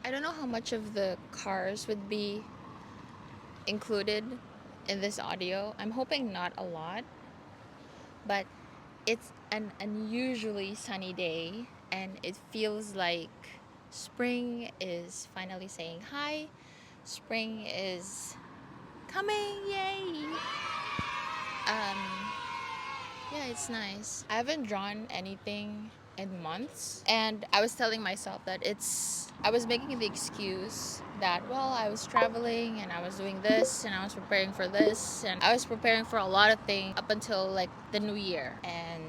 I don't know how much of the cars would be included in this audio. I'm hoping not a lot, but it's an unusually sunny day and it feels like spring is finally saying hi. Spring is coming, yay! Um, yeah, it's nice. I haven't drawn anything in months, and I was telling myself that I was making the excuse that, well, I was traveling and I was doing this and I was preparing for this and I was preparing for a lot of things up until like the new year. And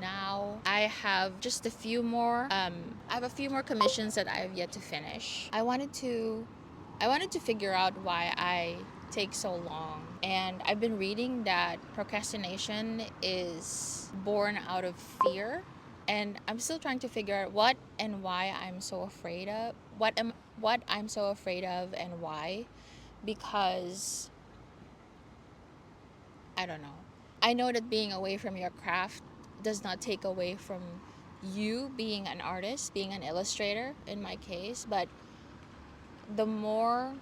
now I have just a few more I have a few more commissions that I have yet to finish. I wanted to figure out why I take so long. And I've been reading that procrastination is born out of fear. And I'm still trying to figure out what and why I'm so afraid of. What I'm so afraid of and why. Because I don't know. I know that being away from your craft does not take away from you being an artist, being an illustrator in my case, but the more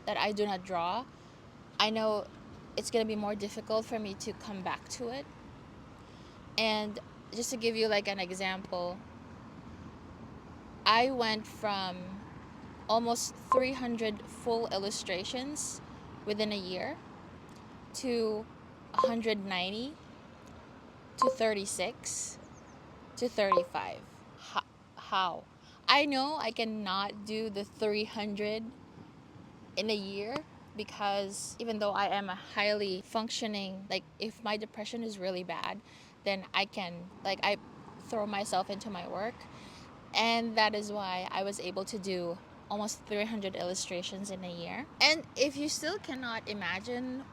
that I do not draw, I know it's going to be more difficult for me to come back to it. And just to give you like an example, I went from almost 300 full illustrations within a year to 190 to 36 to 35. How? I know I cannot do the 300 in a year because even though I am a highly functioning, like if my depression is really bad, then I throw myself into my work. And that is why I was able to do almost 300 illustrations in a year. And if you still cannot imagine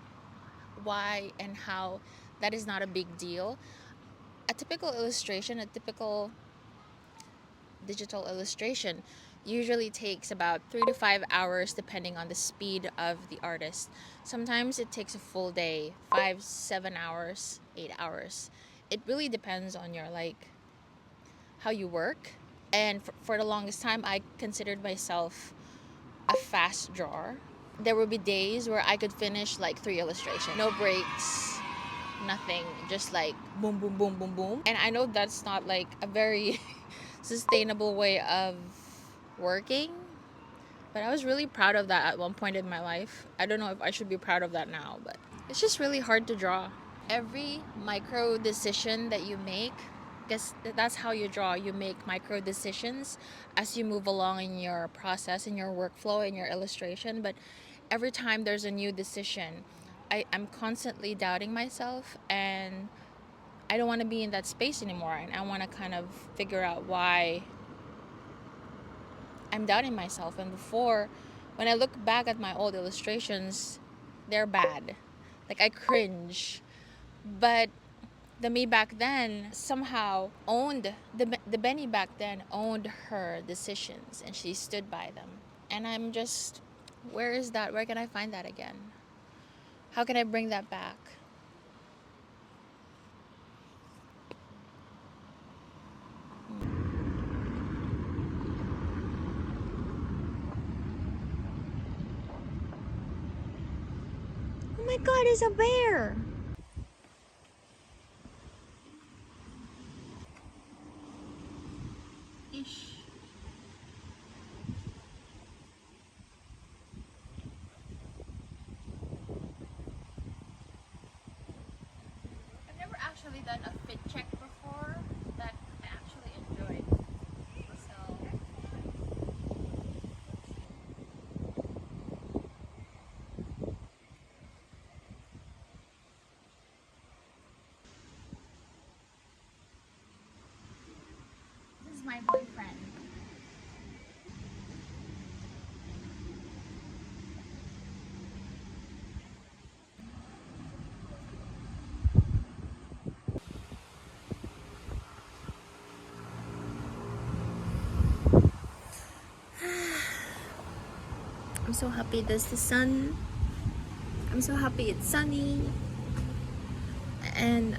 why and how that is not a big deal, a typical digital illustration usually takes about 3 to 5 hours depending on the speed of the artist. Sometimes it takes a full day, 5, 7 hours, 8 hours. It really depends on your how you work. And for the longest time, I considered myself a fast drawer. There would be days where I could finish like 3 illustrations, no breaks, nothing, just like boom, boom, boom, boom, boom. And I know that's not like a very sustainable way of working, but I was really proud of that at one point in my life. I don't know if I should be proud of that now, but it's just really hard to draw. Every micro decision that you make, because that's how you draw. You make micro decisions as you move along in your process, in your workflow, in your illustration. But every time there's a new decision, I'm constantly doubting myself, and I don't want to be in that space anymore. And I want to kind of figure out why I'm doubting myself. And before, when I look back at my old illustrations, they're bad. Like I cringe. But the me back then somehow owned, the Benny back then owned her decisions and she stood by them. And I'm just, where is that? Where can I find that again? How can I bring that back? Oh my God, it's a bear! Ish. I've never actually done a fit check before that I actually enjoyed. So this is my boyfriend. I'm so happy there's the sun. I'm so happy it's sunny. And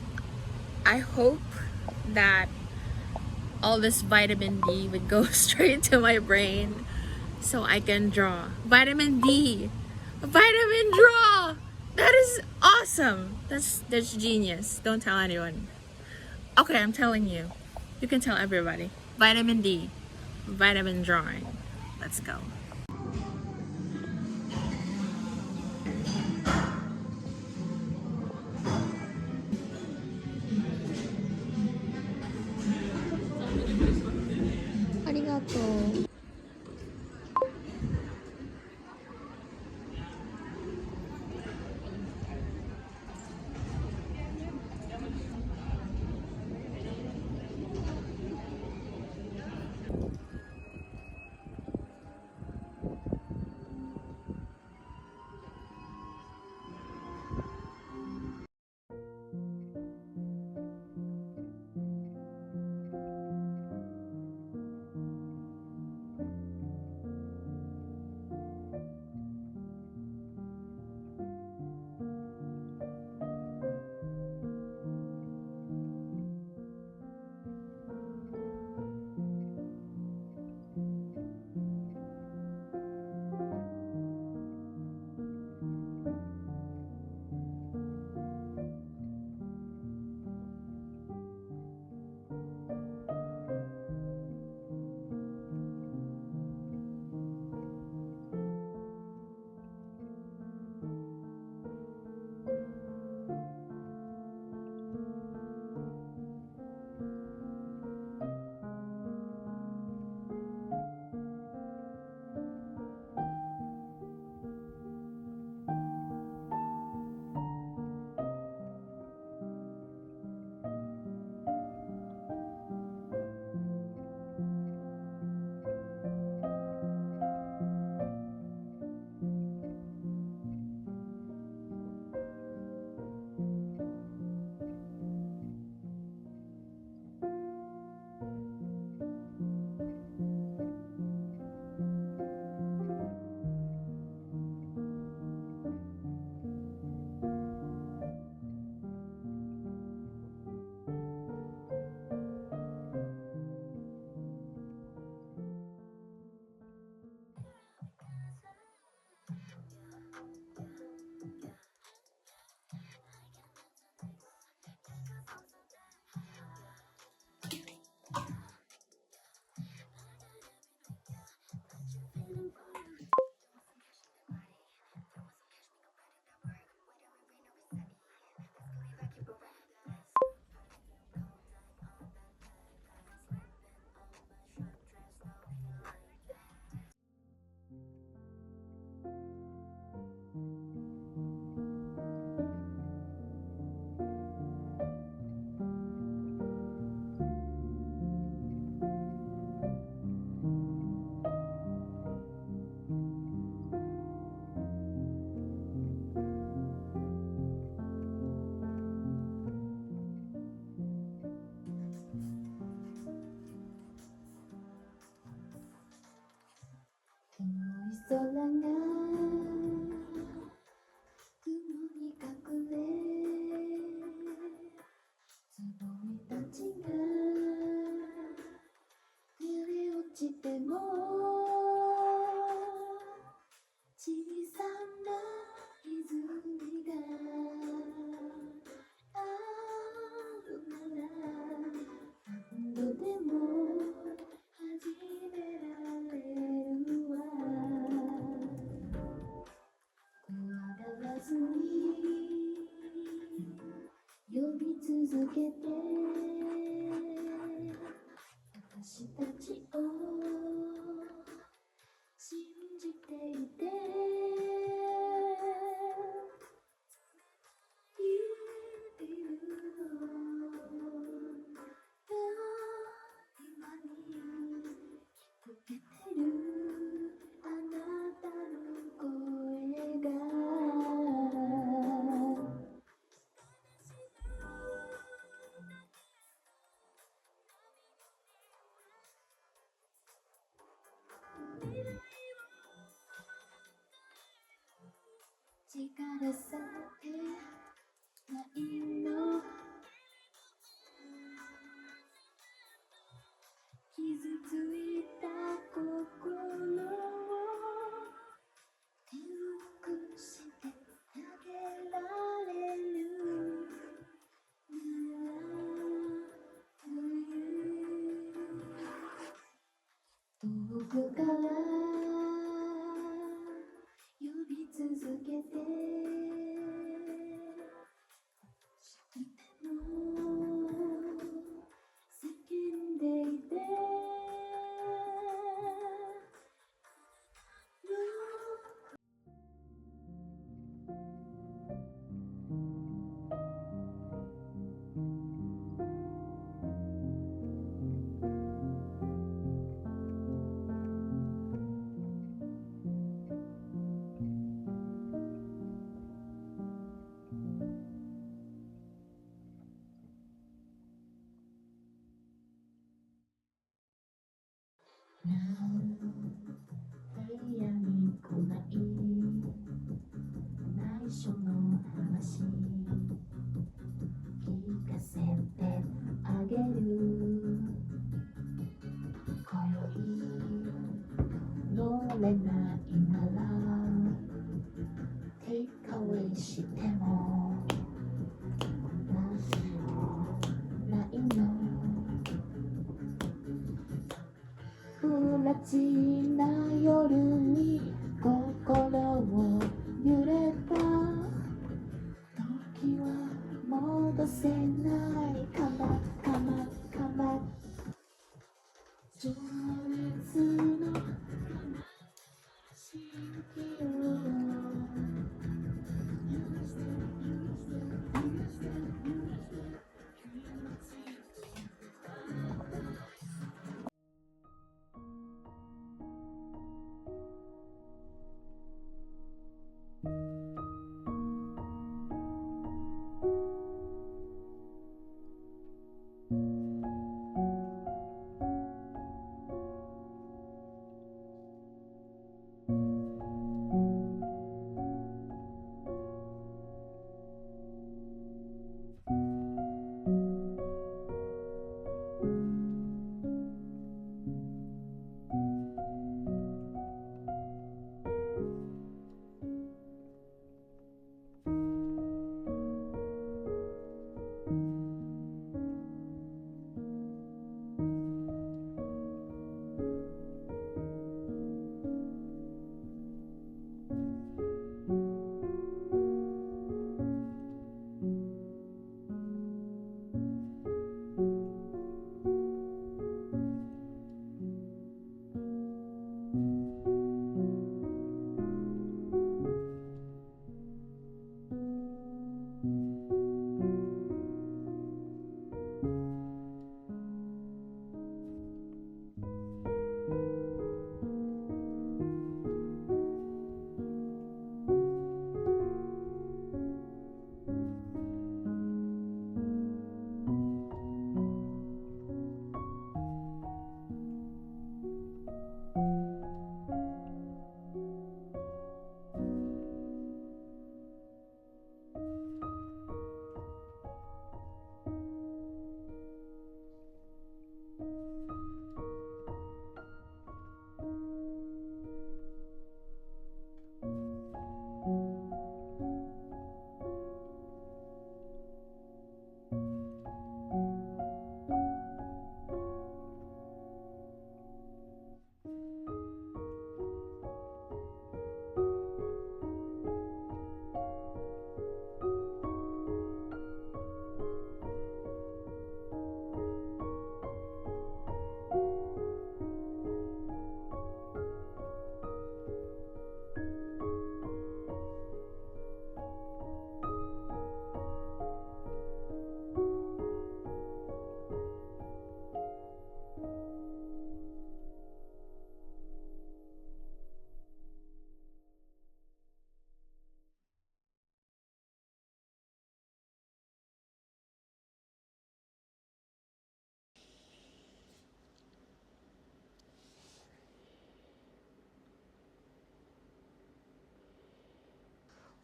I hope that all this vitamin D would go straight to my brain so I can draw. Vitamin D. Vitamin draw. That is awesome. That's genius. Don't tell anyone. Okay, I'm telling you. You can tell everybody. Vitamin D. Vitamin drawing. Let's go. Arigato. 呼び続けてでも叫んでいて部屋に来ない内緒の話聞かせてあげる今宵乗れないなら Take away してもないの不らちな夜に心を揺れた時は戻せないかなかなかな情熱の時を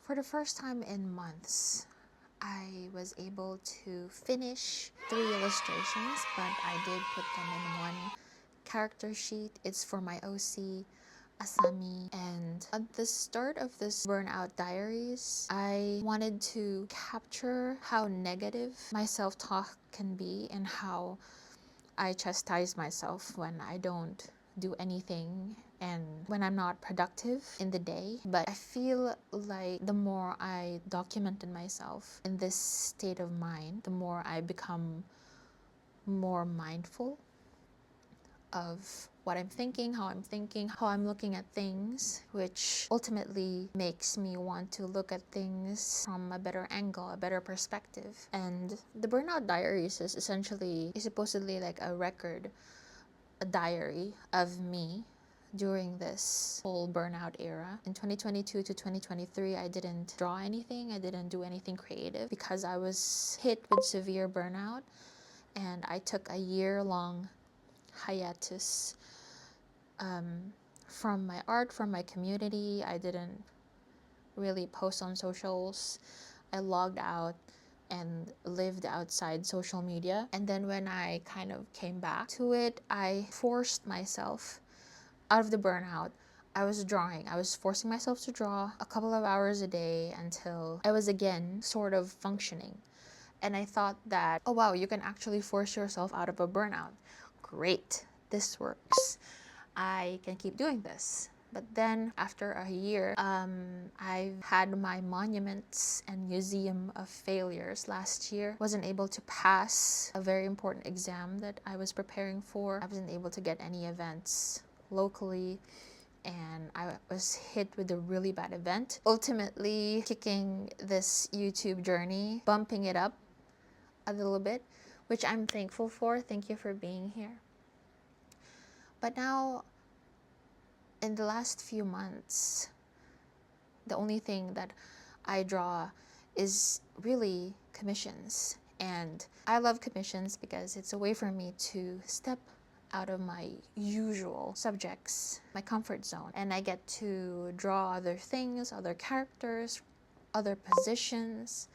For the first time in months, I was able to finish 3 illustrations, but I did put them in one character sheet. It's for my OC, Asami. And at the start of this burnout diaries, I wanted to capture how negative my self-talk can be and how I chastise myself when I don't do anything and when I'm not productive in the day. But I feel like the more I documented myself in this state of mind, the more I become more mindful of what I'm thinking, how I'm looking at things, which ultimately makes me want to look at things from a better angle, a better perspective. And the Burnout Diaries is supposedly like a record, a diary of me during this whole burnout era. In 2022 to 2023, I didn't draw anything, I didn't do anything creative because I was hit with severe burnout, and I took a year-long hiatus from my art, from my community. I didn't really post on socials. I logged out and lived outside social media. And then when I kind of came back to it, I forced myself out of the burnout. I was drawing. I was forcing myself to draw a couple of hours a day until I was again sort of functioning. And I thought that, oh wow, you can actually force yourself out of a burnout. Great, this works. I can keep doing this. But then after a year, I had my monuments and museum of failures last year. Wasn't able to pass a very important exam that I was preparing for. I wasn't able to get any events locally, and I was hit with a really bad event. Ultimately, kicking this YouTube journey, bumping it up a little bit, which I'm thankful for. Thank you for being here. But now, in the last few months, the only thing that I draw is really commissions. And I love commissions because it's a way for me to step out of my usual subjects, my comfort zone. And I get to draw other things, other characters, other positions,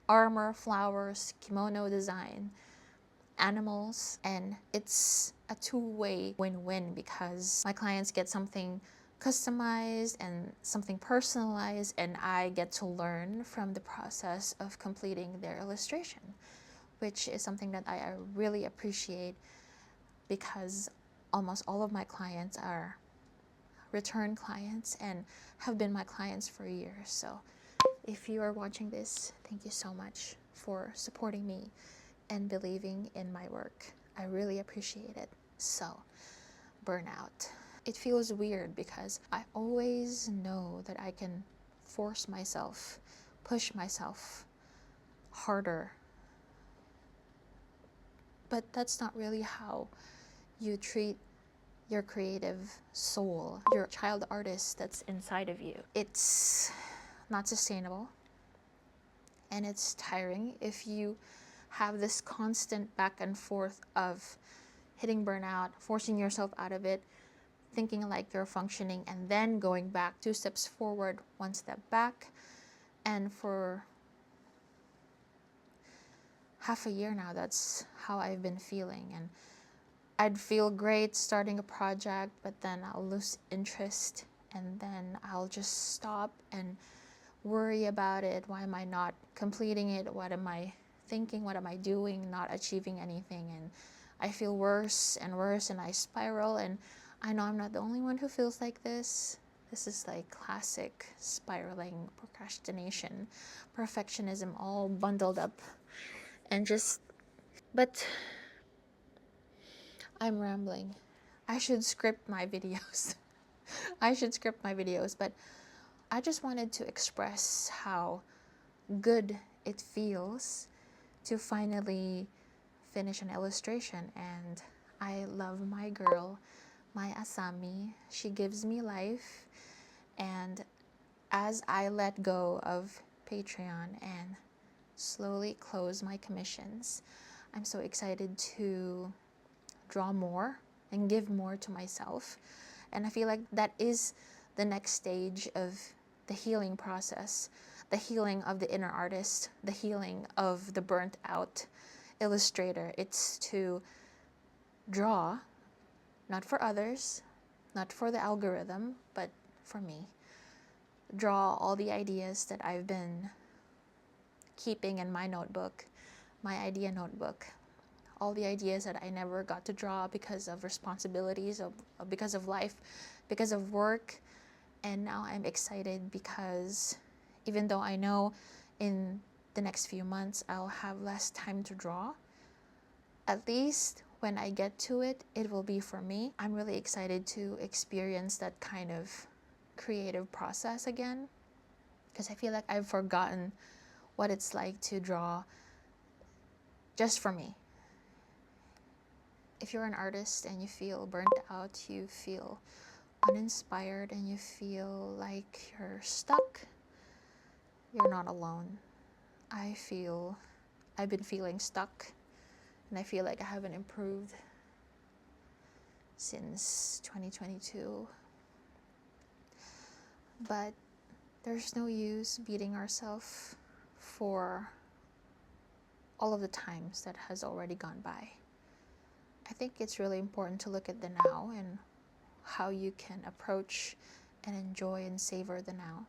armor, flowers, kimono design, animals, and it's a two-way win-win because my clients get something customized and something personalized, and I get to learn from the process of completing their illustration, which is something that I really appreciate because almost all of my clients are return clients and have been my clients for years. So if you are watching this, thank you so much for supporting me and believing in my work. I really appreciate it. So, burnout. It feels weird because I always know that I can force myself, push myself harder. But that's not really how you treat your creative soul, your child artist that's inside of you. It's not sustainable, and it's tiring if you have this constant back and forth of hitting burnout, forcing yourself out of it, thinking like you're functioning, and then going back 2 steps forward, 1 step back. And for half a year now, that's how I've been feeling. And I'd feel great starting a project, but then I'll lose interest, and then I'll just stop and worry about it. Why am I not completing it? What am I thinking? What am I doing? Not achieving anything. And I feel worse and worse, and I spiral. And I know I'm not the only one who feels like this. This is like classic spiraling, procrastination, perfectionism, all bundled up. And just, but I'm rambling. I should script my videos. I should script my videos, but I just wanted to express how good it feels to finally finish an illustration. And I love my girl, my Asami. She gives me life. And as I let go of Patreon and slowly close my commissions, I'm so excited to draw more and give more to myself. And I feel like that is the next stage of the healing process, the healing of the inner artist, the healing of the burnt out illustrator. It's to draw, not for others, not for the algorithm, but for me. Draw all the ideas that I've been keeping in my notebook, my idea notebook. All the ideas that I never got to draw because of responsibilities, because of life because of work, and now I'm excited because even though I know in the next few months I'll have less time to draw, at least when I get to it, it will be for me. I'm really excited to experience that kind of creative process again, because I feel like I've forgotten what it's like to draw just for me. If you're an artist and you feel burnt out, you feel uninspired, and you feel like you're stuck, you're not alone. I've been feeling stuck, and I feel like I haven't improved since 2022. But there's no use beating ourselves for all of the times that has already gone by. I think it's really important to look at the now and how you can approach and enjoy and savor the now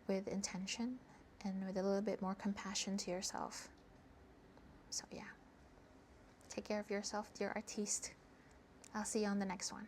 with intention and with a little bit more compassion to yourself. So yeah, take care of yourself, dear artiste. I'll see you on the next one.